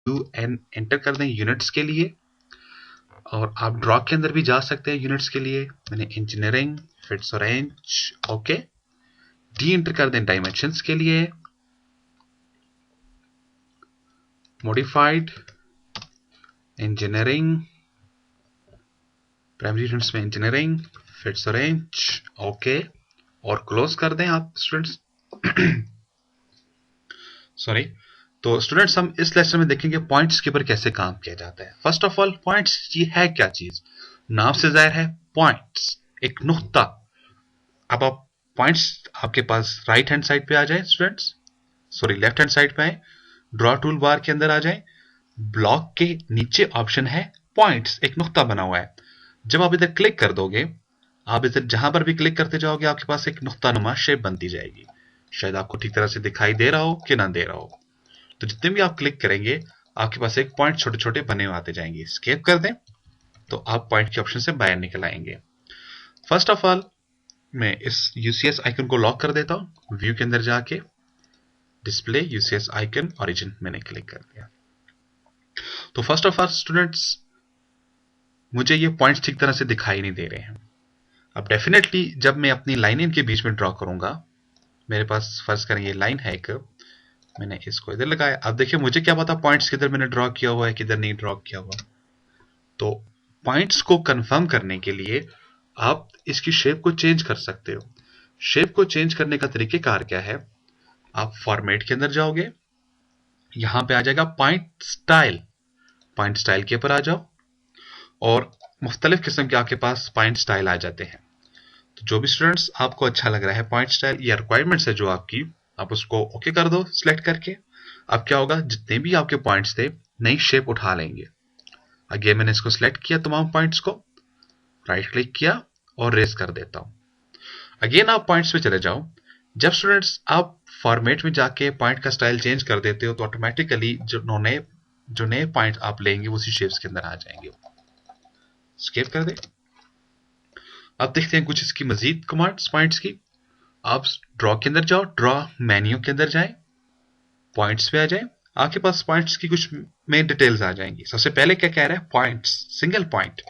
UN enter कर दें units के लिए, और आप ड्रॉ के अंदर भी जा सकते हैं यूनिट्स के लिए। मैंने engineering fits orange, okay. D enter कर दें डायमेंशंस के लिए, मॉडिफाइड इंजीनियरिंग, प्राइमरी यूनिट्स में इंजीनियरिंग फिट्स ऑरेंज, ओके, और क्लोज कर दें आप स्टूडेंट्स। सॉरी। तो स्टूडेंट्स हम इस लेसन में देखेंगे पॉइंट्स के ऊपर कैसे काम किया जाता है। फर्स्ट ऑफ ऑल पॉइंट्स ये है क्या चीज, नाम से जाहिर है पॉइंट्स एक नुक्ता। अब आप पॉइंट्स आपके पास राइट हैंड साइड पे आ जाए students, sorry left hand side पे आए, ड्रॉ टूल बार के अंदर आ जाए, ब्लॉक के नीचे ऑप्शन है पॉइंट्स, एक नुक्ता बना हुआ है। जब आप इधर क्लिक कर दोगे, आप इधर जहां पर भी क्लिक करते जाओगे आपके पास एक नुक्ता नुमा शेप बनती जाएगी। शायद आपको ठीक तरह से दिखाई दे रहा हो कि ना दे रहा हो। तो जितने भी आप क्लिक करेंगे आपके पास एक पॉइंट छोटे छोटे बने हुए आते जाएंगे। एस्केप कर दें तो आप पॉइंट के ऑप्शन से बाहर निकल आएंगे। फर्स्ट ऑफ ऑल मैं इस यूसीएस आइकन को लॉक कर देता हूं। व्यू के अंदर जाके डिस्प्ले यूसीएस आइकन ओरिजिन मैंने क्लिक कर दिया। तो फर्स्ट ऑफ ऑल स्टूडेंट्स मुझे ये पॉइंट्स ठीक तरह से दिखाई नहीं दे रहे हैं। अब डेफिनेटली जब मैं अपनी लाइन इनके बीच में ड्रॉ करूंगा, मेरे पास फर्ज करें ये लाइन है एक, मैंने इसको इधर लगाया। अब देखिए मुझे क्या पता पॉइंट्स किधर मैंने ड्रॉ किया हुआ है किधर नहीं ड्रॉ किया हुआ। तो पॉइंट्स को कंफर्म करने के लिए आप इसकी शेप को चेंज कर सकते हो। शेप को चेंज करने का तरीकेकार क्या है, आप फॉर्मेट के अंदर जाओगे, यहां पे आ जाएगा पॉइंट स्टाइल, पॉइंट स्टाइल के ऊपर आ जाओ और मुख्तलिफ किस्म के आपके पास पॉइंट स्टाइल आ जाते हैं। तो जो भी स्टूडेंट्स आपको अच्छा लग रहा है पॉइंट स्टाइल या रिक्वायरमेंट्स है जो आपकी, आप उसको ओके कर दो सिलेक्ट करके। अब क्या होगा, जितने भी आपके पॉइंट्स थे नई शेप उठा लेंगे। आगे मैंने इसको सिलेक्ट किया तमाम पॉइंट्स को, राइट क्लिक किया और रेस कर देता हूं। अगेन आप पॉइंट्स पे चले जाओ। जब स्टूडेंट्स आप फॉर्मेट में जाके पॉइंट का स्टाइल चेंज कर देते हो तो ऑटोमेटिकली जो नए पॉइंट आप लेंगे उसी शेप्स के अंदर आ जाएंगे। स्केप कर दे। अब देखते हैं कुछ इसकी मजीद कमांड्स पॉइंट्स की। आप ड्रॉ के अंदर जाओ, ड्रॉ मेन्यू के अंदर जाएं, पॉइंट्स पे आ जाएं, आपके पास पॉइंट्स की कुछ मेन डिटेल्स आ जाएंगी। सबसे पहले क्या कह रहा है, पॉइंट्स सिंगल पॉइंट,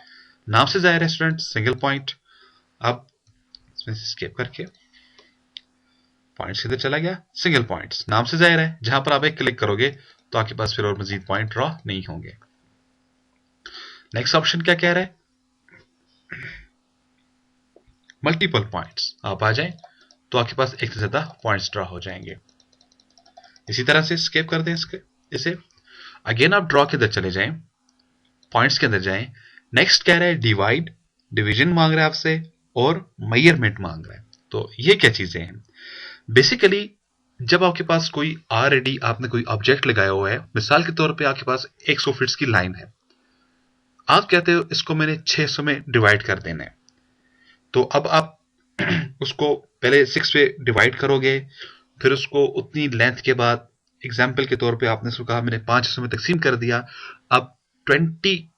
नाम से जाहिर है स्टूडेंट सिंगल पॉइंट। अब इसमें स्केप करके पॉइंट्स किधर चला गया, सिंगल पॉइंट्स, नाम से जाहिर है जहां पर आप एक क्लिक करोगे तो आपके पास फिर और मजीद पॉइंट ड्रॉ नहीं होंगे। नेक्स्ट ऑप्शन क्या कह रहा है, मल्टीपल पॉइंट्स, आप आ जाएं तो आपके पास एक से ज्यादा पॉइंट्स ड्रॉ हो जाएंगे। इसी तरह से स्केप कर दें इसे। अगेन आप ड्रॉ के अंदर चले जाएं, पॉइंट्स के अंदर जाएं। नेक्स्ट कह रहा है डिवाइड, डिवीजन मांग रहा है आपसे और मेजरमेंट मांग रहा है। तो ये क्या चीजें हैं, बेसिकली जब आपके पास कोई ऑलरेडी आपने कोई ऑब्जेक्ट लगाया हुआ है, मिसाल के तौर पे आपके पास 100 फीट्स की लाइन है, आप कहते हो इसको मैंने 600 में डिवाइड कर देना है। तो अब आप उसको पहले 6 पे डिवाइड करोगे, फिर उसको उतनी लेंथ के बाद एग्जाम्पल के तौर पे आपने उसको कहा मैंने 5 हिस्सों में तकसीम कर दिया। अब 20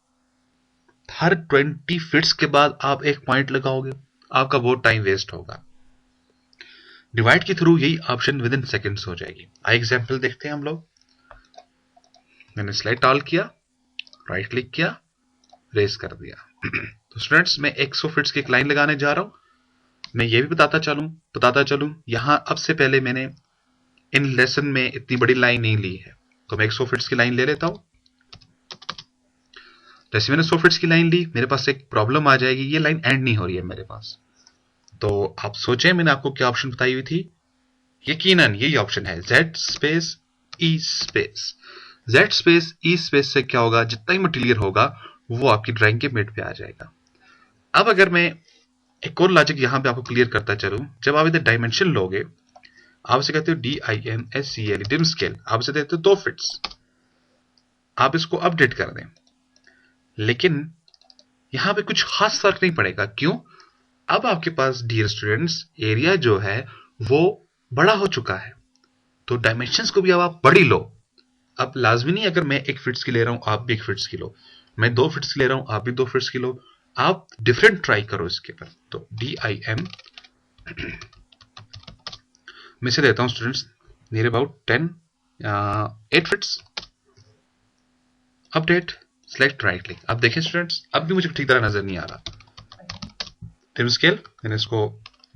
फीट्स के बाद आप एक पॉइंट लगाओगे, आपका बहुत टाइम वेस्ट होगा। डिवाइड के थ्रू यही ऑप्शन विद इन सेकेंड्स हो जाएगी। आई एग्जाम्पल देखते हैं हम लोग। मैंने स्लाइड ऑल किया, राइट क्लिक किया, रेस कर दिया। तो स्टूडेंट्स मैं 100 फीट्स की एक लाइन लगाने जा रहा हूं। मैं ये भी बताता चलूं यहां अब से पहले मैंने इन लेसन में इतनी बड़ी लाइन नहीं ली है, तो मैं 100 फीट्स की लाइन ले लेता हूं। जैसे मैंने 100 फीट्स की लाइन ली, मेरे पास एक प्रॉब्लम आ जाएगी, ये लाइन एंड नहीं हो रही है मेरे पास। तो आप सोचें मैंने आपको क्या ऑप्शन बताई हुई थी, यकीनन यही ऑप्शन है, Z space E space. Z space E space से क्या होगा, जितना ही मटेरियल होगा वो आपकी ड्राइंग के मिड पे आ जाएगा। अब अगर मैं एक और लॉजिक यहां पे आपको क्लियर करता चलूं, जब आप इधर डायमेंशन लोगे, आप इसे कहते हो DIMSCALE, डिम स्केल, आप इसे देते हो 2 फीट्स, आप इसको अपडेट कर दें। लेकिन यहां पे कुछ खास फर्क नहीं पड़ेगा, क्यों, अब आपके पास डियर स्टूडेंट्स एरिया जो है वो बड़ा हो चुका है, तो डायमेंशंस को भी अब आप बड़ी लो। अब लाजमी नहीं अगर मैं 1 फीट्स की ले रहा हूं आप भी 1 फीट्स की लो, मैं 2 फीट्स की ले रहा हूं आप भी 2 फीट्स की लो, आप डिफरेंट ट्राई करो इसके पर। तो DIM मैं से देता हूं students near about 8 feets, update, select right click. अब देखें स्टूडेंट्स, अब भी मुझे ठीक तरह नजर नहीं आ रहा। ट्रिम स्केल मैंने इसको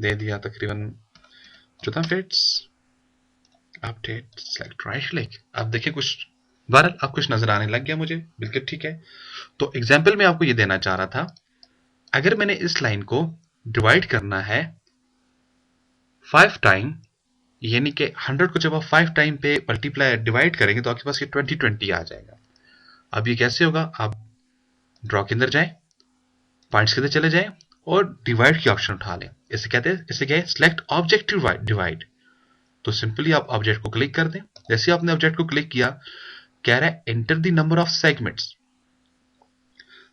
दे दिया तकरीबन 14 feets. Update, select right click. अब देखिए कुछ बहरहाल अब कुछ नजर आने लग गया मुझे, बिल्कुल ठीक है। तो एग्जाम्पल में आपको ये देना चाह रहा था, अगर मैंने इस लाइन को डिवाइड करना है 5 टाइम, यानी कि 100 को जब आप 5 टाइम पे मल्टीप्लाई डिवाइड करेंगे तो आपके पास ये 20 आ जाएगा। अब ये कैसे होगा, आप ड्रॉ के अंदर जाएं, पॉइंट्स के अंदर चले जाएं और डिवाइड की ऑप्शन उठा लें। इसे कहते हैं, इसे क्या है, सिलेक्ट ऑब्जेक्ट डिवाइड। तो सिंपली आप ऑब्जेक्ट को क्लिक कर दें। जैसे आपने ऑब्जेक्ट को क्लिक किया, कह रहा है enter the number of segments.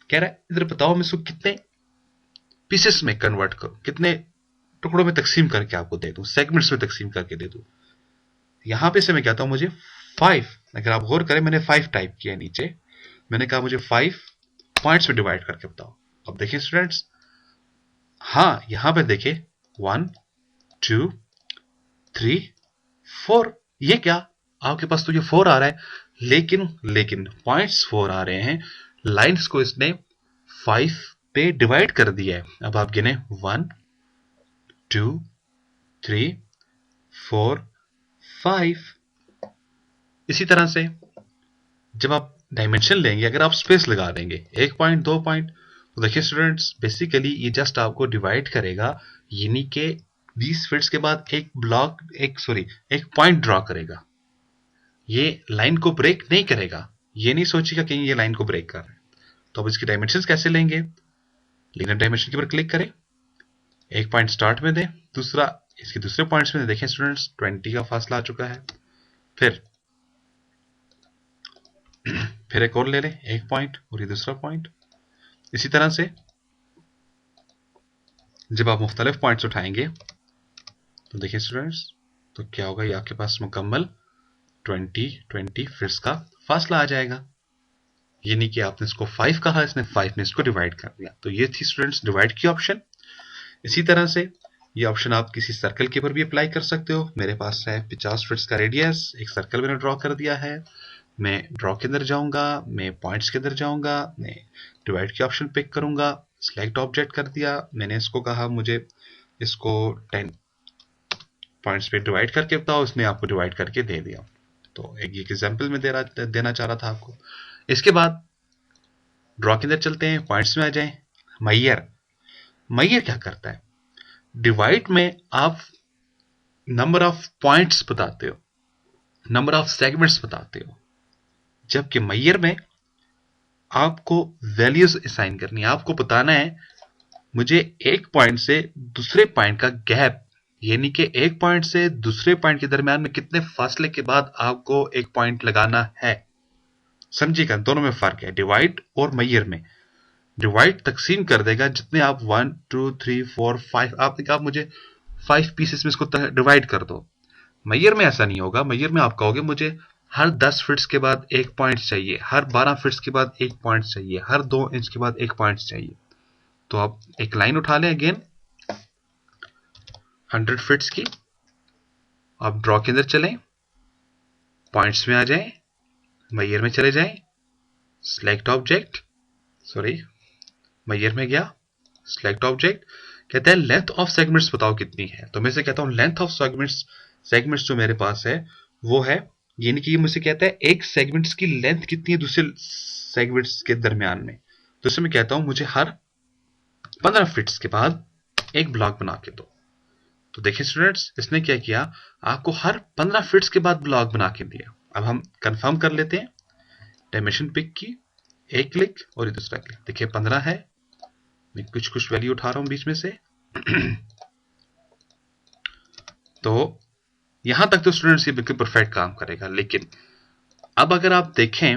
कह रहा है इधर बताओ मैं इसको कितने पीसेस में कन्वर्ट करूं, कितने टुकड़ों में तकसीम करके आपको दे दूं, सेगमेंट्स में तकसीम करके दे दूं। यहां पे से मैं कहता हूं मुझे 5, अगर आप गौर करें मैंने 5 टाइप किया नीचे, मैंने कहा मुझे 5 पॉइंट्स में डिवाइड करके बताओ। अब देखिए स्टूडेंट्स, हाँ यहां पे देखिए 1 2 3 4, ये क्या, आपके पास तो ये 4 आ रहा है, लेकिन पॉइंट्स 4 आ रहे हैं, लाइंस को इसने 5 पे डिवाइड कर दिया है। अब आप गिने 1 2 3 4 5। इसी तरह से जब आप डायमेंशन लेंगे, अगर आप स्पेस लगा देंगे 1 पॉइंट 2 पॉइंट, तो देखिए स्टूडेंट्स बेसिकली ये जस्ट आपको डिवाइड करेगा, यानी कि 20 फीट्स के बाद एक ब्लॉक, एक पॉइंट ड्रॉ करेगा। ये लाइन को ब्रेक नहीं करेगा, ये नहीं सोचेगा कि ये लाइन को ब्रेक कर रहा है। तो अब इसकी डायमेंशंस कैसे लेंगे, लीनियर डायमेंशन के ऊपर क्लिक करें, एक पॉइंट स्टार्ट में दें, दूसरा इसके दूसरे पॉइंट्स में देखें स्टूडेंट्स 20 का फासला आ चुका है। फिर एक और ले लें, एक पॉइंट और ये दूसरा पॉइंट। इसी तरह से जब आप मुख्तलिफ पॉइंट्स उठाएंगे तो देखिए स्टूडेंट्स, तो क्या होगा, ये आपके पास मुकम्मल 20 फिट्स का फासला आ जाएगा। यानी कि आपने इसको 5 कहा, इसने 5 ने इसको डिवाइड कर दिया। तो ये थी स्टूडेंट्स डिवाइड की ऑप्शन। इसी तरह से ये ऑप्शन आप किसी सर्कल के ऊपर भी अप्लाई कर सकते हो। मेरे पास है 50 फिट्स का रेडियस, एक सर्कल मैंने ड्रॉ कर दिया है। मैं ड्रॉ के अंदर जाऊंगा, मैं पॉइंट्स के अंदर जाऊंगा, मैं डिवाइड की ऑप्शन पिक करूंगा, सिलेक्ट ऑब्जेक्ट कर दिया, मैंने इसको कहा मुझे इसको 10 पॉइंट्स पे डिवाइड करके बताओ, इसने आपको डिवाइड करके दे दिया। तो एक एग्जाम्पल में देना चाह रहा था आपको। इसके बाद ड्रॉ के अंदर चलते हैं, पॉइंट्स में आ जाएं। मैयर क्या करता है, डिवाइड में आप नंबर ऑफ पॉइंट्स बताते हो, नंबर ऑफ सेगमेंट्स बताते हो, जबकि मैयर में आपको वैल्यूज असाइन करनी है। आपको बताना है मुझे एक पॉइंट से दूसरे पॉइंट का गैप, यानी कि एक पॉइंट से दूसरे पॉइंट के दरमियान में कितने फासले के बाद आपको एक पॉइंट लगाना है। समझिएगा, दोनों में फर्क है। डिवाइड और मैयर में डिवाइड तकसीम कर देगा, जितने आप 1 2 3 4 5, आपने कहा मुझे 5 पीसेस में इसको डिवाइड कर दो। मैयर में ऐसा नहीं होगा। मैयर में आप कहोगे मुझे हर 10 फिट्स के बाद एक पॉइंट चाहिए, हर 12 फिट्स के बाद एक पॉइंट चाहिए, हर 2 इंच के बाद एक पॉइंट चाहिए। तो आप एक लाइन उठा लें, अगेन 100 फिट्स की, आप ड्रॉ के अंदर चलें, पॉइंट्स में आ जाएं, मैयर में चले जाएं, सिलेक्ट ऑब्जेक्ट, मैयर में गया, सिलेक्ट ऑब्जेक्ट, कहता है लेंथ ऑफ सेगमेंट्स बताओ कितनी है। तो मैं से कहता हूं लेंथ ऑफ सेगमेंट्स जो मेरे पास है वो है, यानी कि ये मुझसे कहता है एक सेगमेंट्स की लेंथ कितनी है दूसरे सेगमेंट्स के दरमियान में। तो इसमें मैं कहता हूं मुझे हर 15 फिट्स के बाद एक ब्लॉक बना के दो। तो देखिए स्टूडेंट्स, इसने क्या किया, आपको हर 15 फिट्स के बाद ब्लॉक बना के दिया। अब हम कंफर्म कर लेते हैं, डायमेंशन पिक की, एक क्लिक और ये दूसरा क्लिक, देखिए 15 है, मैं कुछ वैल्यू उठा रहा हूं बीच में से। तो यहां तक तो स्टूडेंट्स ये बिल्कुल परफेक्ट काम करेगा। लेकिन अब अगर आप देखें,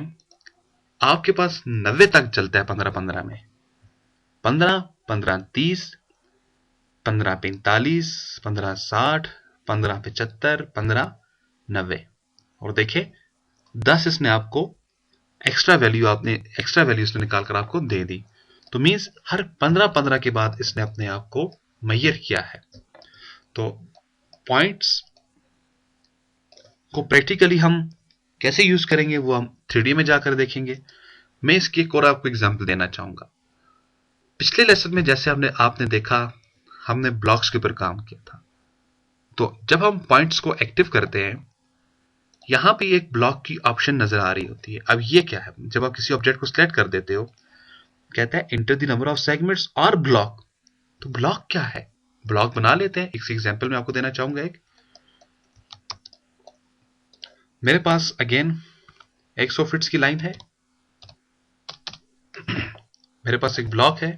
आपके पास 90 तक चलता है 15-15 में, 15-15-30, 15-45, 15-60, 15-75, 15-90, और देखें 10 इसने आपको एक्स्ट्रा वैल्यू इसने निकाल कर आपको दे दी। तो मीन्स हर 15-15 के बाद इसने अपने आप को मैयर किया है। तो पॉइंट्स को प्रैक्टिकली हम कैसे यूज करेंगे वो हम 3D में जाकर देखेंगे। मैं इसकी एक और आपको एग्जांपल देना चाहूंगा। पिछले लेसन में जैसे आपने देखा, हमने ब्लॉक्स के ऊपर काम किया था। तो जब हम पॉइंट्स को एक्टिव करते हैं, यहां पे एक ब्लॉक की ऑप्शन नजर आ रही होती है। अब ये क्या है, जब आप किसी ऑब्जेक्ट को सिलेक्ट कर देते हो, कहता है enter the number of segments और ब्लॉक। तो ब्लॉक क्या है, ब्लॉक बना लेते हैं। एक एग्जांपल मैं आपको देना चाहूंगा। एक मेरे पास अगेन 100 फीट्स की लाइन है, मेरे पास एक ब्लॉक है।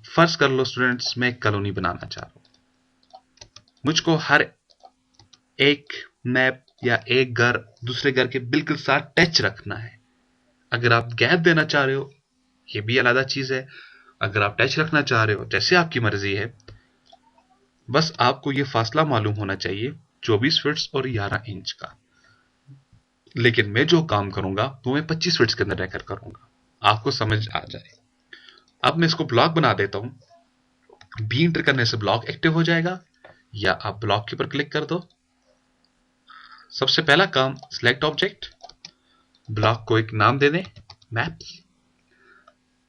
फर्ज कर लो स्टूडेंट्स, मैं एक कॉलोनी बनाना चाह रहा हूं। मुझको हर एक मैप या एक घर दूसरे घर के बिल्कुल साथ टच रखना है। अगर आप गैप देना चाह रहे हो, ये भी अलग चीज है। अगर आप टच रखना चाह रहे हो, जैसे आपकी मर्जी है। बस आपको ये फासला मालूम होना चाहिए 24 फीट्स और 11 इंच का। लेकिन मैं जो काम करूंगा वो मैं 25 फीट्स के अंदर रहकर करूंगा, आपको समझ आ जाए। अब मैं इसको ब्लॉक बना देता हूं। बी इंटर करने से ब्लॉक एक्टिव हो जाएगा, या आप ब्लॉक के ऊपर क्लिक कर दो। सबसे पहला काम, सिलेक्ट ऑब्जेक्ट, ब्लॉक को एक नाम दे दें, मैप्स,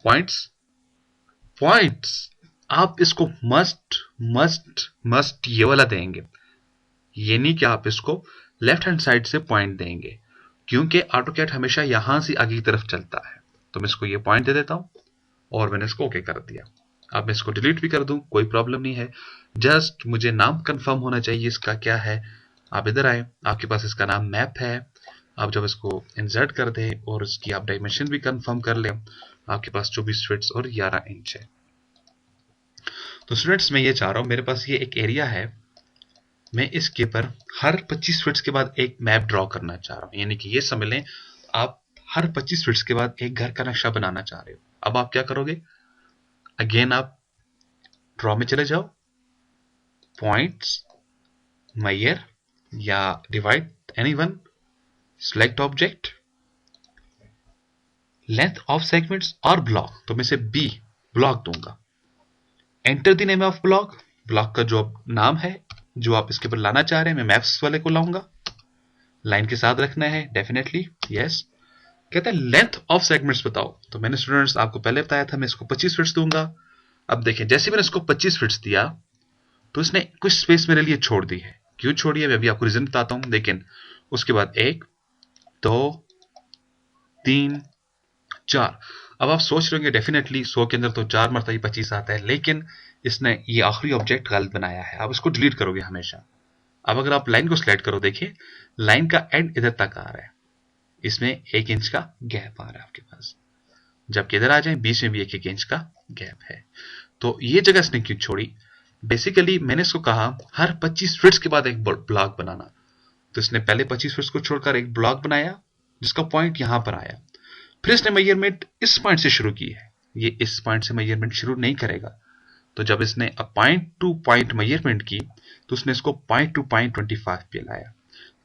पॉइंट्स। पॉइंट्स आप इसको मस्ट मस्ट मस्ट ये वाला देंगे। ये नहीं कि आप इसको लेफ्ट हैंड साइड से पॉइंट देंगे, क्योंकि ऑटोकैड हमेशा यहां से आगे की तरफ चलता है। तो मैं इसको ये पॉइंट दे देता हूं और मैंने इसको ओके कर दिया। अब मैं इसको डिलीट भी कर दूं, कोई प्रॉब्लम नहीं है। जस्ट मुझे नाम कंफर्म होना चाहिए इसका क्या है। आप इधर आए, आपके पास इसका नाम मैप है। आप जब इसको इंसर्ट कर दें और इसकी आप डायमेंशन भी कंफर्म कर लें, आपके पास 24 फीट्स और 11 इंच है। तो स्टूडेंट्स, मैं ये चाह रहा हूं, मेरे पास ये एक एरिया है, मैं इसके ऊपर हर 25 फीट्स के बाद एक मैप ड्रॉ करना चाह रहा हूं। यानी कि ये समझ लें, आप हर 25 फीट्स के बाद एक घर का नक्शा बनाना चाह रहे हो। अब आप क्या करोगे, अगेन आप ड्रॉ में चले जाओ, पॉइंट्स, मेजर या divide anyone, select object, length of segments और ब्लॉक। तो मैं से बी ब्लॉक दूंगा। Enter the name of block, block का जो नाम है जो आप इसके ऊपर लाना चाह रहे हैं, मैं मैप्स वाले को लाऊंगा। लाइन के साथ रखना है डेफिनेटली, यस। कहता है लेंथ ऑफ सेगमेंट्स बताओ। तो मैंने स्टूडेंट्स आपको पहले बताया था, मैं इसको 25 फीट्स दूंगा। अब देखें, जैसे मैंने इसको 25 फीट्स दिया तो इसने कुछ स्पेस मेरे लिए छोड़ दी है। क्यों छोड़ी है मैं अभी आपको रीजन बताता हूं। लेकिन उसके बाद 1 2 3 4। अब आप सोच रहे होंगे डेफिनेटली 100 के अंदर तो 4 मरतबा 25 आता है, लेकिन इसने ये आखिरी ऑब्जेक्ट गलत बनाया है। आप इसको डिलीट करोगे हमेशा। अब अगर आप लाइन को सिलेक्ट करो, देखिए लाइन का एंड इधर तक आ रहा है, इसमें 1 इंच का गैप आ रहा है आपके पास। जबकि इधर आ जाए, बीच में भी 1 इंच का गैप है। तो ये जगह इसने क्यों छोड़ी, बेसिकली मैंने इसको कहा हर 25 फीट्स के बाद एक ब्लॉक बनाना। तो इसने पहले 25 फीट्स को छोड़कर एक ब्लॉक बनाया जिसका पॉइंट यहां पर आया। फिर इसने मेजरमेंट इस पॉइंट से शुरू की है, ये इस पॉइंट से मेजरमेंट शुरू नहीं करेगा। तो जब इसने पॉइंट टू पॉइंट मेजरमेंट की, तो उसने इसको पॉइंट टू पॉइंट 25 पे लाया।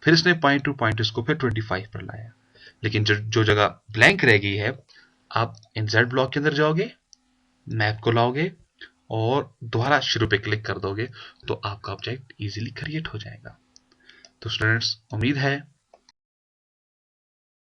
फिर इसने पॉइंट टू पॉइंट इसको फिर 25 पर लाया। लेकिन जो जगह ब्लैंक रह गई है, आप इंसर्ट ब्लॉक के अंदर जाओगे, मैप को लाओगे और दोबारा शुरू पे क्लिक कर दोगे, तो आपका ऑब्जेक्ट इजीली क्रिएट हो जाएगा। तो स्टूडेंट्स, उम्मीद है